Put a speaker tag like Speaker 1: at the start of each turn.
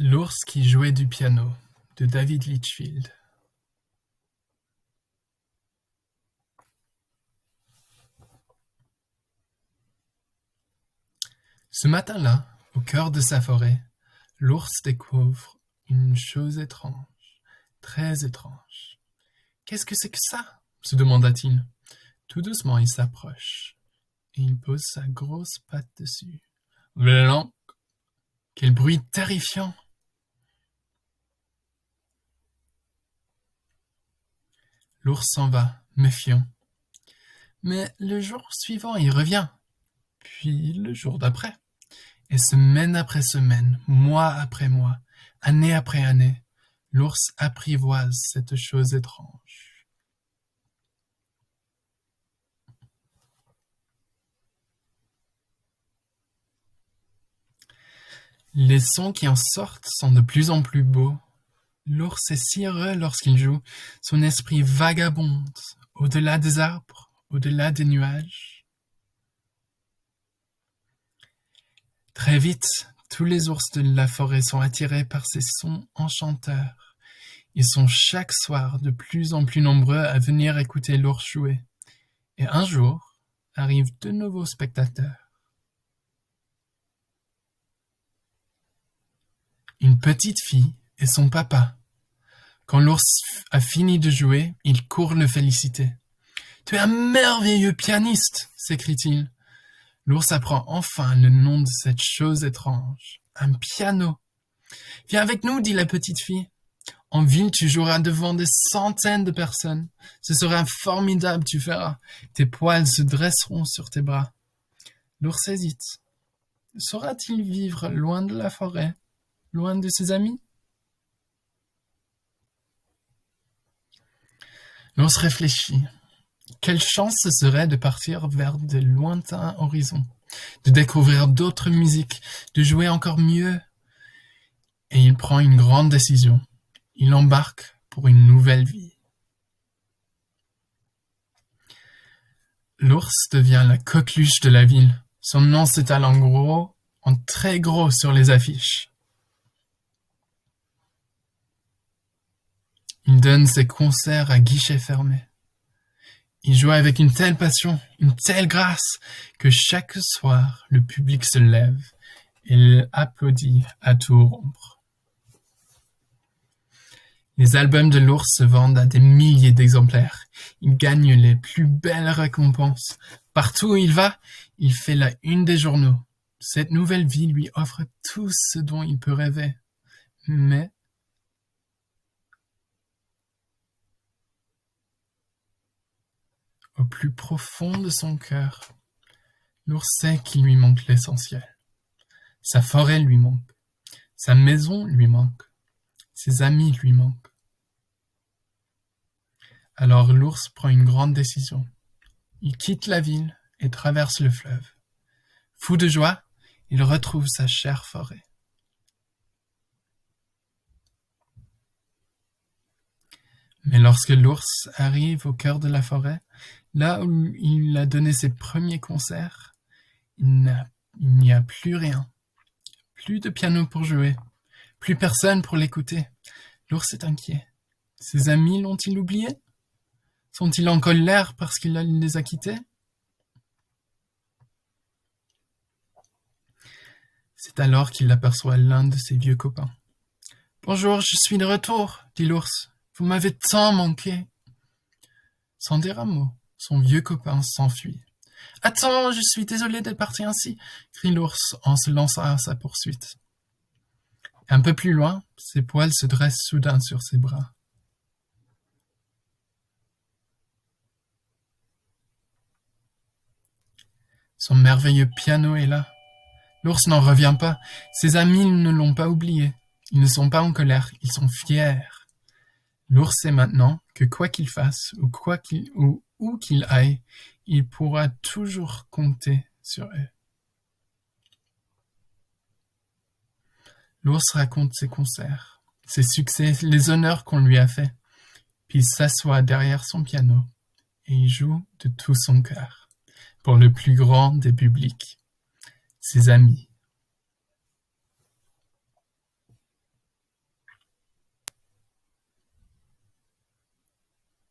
Speaker 1: L'ours qui jouait du piano de David Litchfield. Ce matin-là, au cœur de sa forêt, l'ours découvre une chose étrange, très étrange. Qu'est-ce que c'est que ça? Se demanda-t-il. Tout doucement, il s'approche et il pose sa grosse patte dessus. Blanc! Quel bruit terrifiant! L'ours s'en va, méfiant. Mais le jour suivant, il revient. Puis le jour d'après. Et semaine après semaine, mois après mois, année après année, l'ours apprivoise cette chose étrange. Les sons qui en sortent sont de plus en plus beaux. L'ours est si heureux lorsqu'il joue. Son esprit vagabonde au-delà des arbres, au-delà des nuages. Très vite, tous les ours de la forêt sont attirés par ces sons enchanteurs. Ils sont chaque soir de plus en plus nombreux à venir écouter l'ours jouer. Et un jour, arrivent de nouveaux spectateurs. Une petite fille et son papa. Quand l'ours a fini de jouer, il court le féliciter. « Tu es un merveilleux pianiste !» s'écrie-t-il. L'ours apprend enfin le nom de cette chose étrange. Un piano. « Viens avec nous, dit la petite fille. En ville, tu joueras devant des centaines de personnes. Ce sera formidable, tu verras. Tes poils se dresseront sur tes bras. » L'ours hésite. Saura-t-il vivre loin de la forêt, loin de ses amis? L'ours réfléchit. Quelle chance ce serait de partir vers de lointains horizons, de découvrir d'autres musiques, de jouer encore mieux. Et il prend une grande décision. Il embarque pour une nouvelle vie. L'ours devient la coqueluche de la ville. Son nom s'étale en très gros sur les affiches. Il donne ses concerts à guichets fermés. Il joue avec une telle passion, une telle grâce, que chaque soir, le public se lève et applaudit à tout rompre. Les albums de l'ours se vendent à des milliers d'exemplaires. Il gagne les plus belles récompenses. Partout où il va, il fait la une des journaux. Cette nouvelle vie lui offre tout ce dont il peut rêver. Mais au plus profond de son cœur, l'ours sait qu'il lui manque l'essentiel. Sa forêt lui manque. Sa maison lui manque. Ses amis lui manquent. Alors l'ours prend une grande décision. Il quitte la ville et traverse le fleuve. Fou de joie, il retrouve sa chère forêt. Mais lorsque l'ours arrive au cœur de la forêt, là où il a donné ses premiers concerts, il n'y a plus rien. Plus de piano pour jouer. Plus personne pour l'écouter. L'ours est inquiet. Ses amis l'ont-ils oublié? Sont-ils en colère parce qu'il les a quittés? C'est alors qu'il aperçoit l'un de ses vieux copains. « Bonjour, je suis de retour, dit l'ours. Vous m'avez tant manqué. » Sans dire un mot, son vieux copain s'enfuit. « Attends, je suis désolé d'être parti ainsi, » crie l'ours en se lançant à sa poursuite. Un peu plus loin, ses poils se dressent soudain sur ses bras. Son merveilleux piano est là. L'ours n'en revient pas. Ses amis ne l'ont pas oublié. Ils ne sont pas en colère, ils sont fiers. L'ours sait maintenant que quoi qu'il fasse ou où qu'il aille, il pourra toujours compter sur eux. L'ours raconte ses concerts, ses succès, les honneurs qu'on lui a faits, puis il s'assoit derrière son piano et il joue de tout son cœur pour le plus grand des publics, ses amis.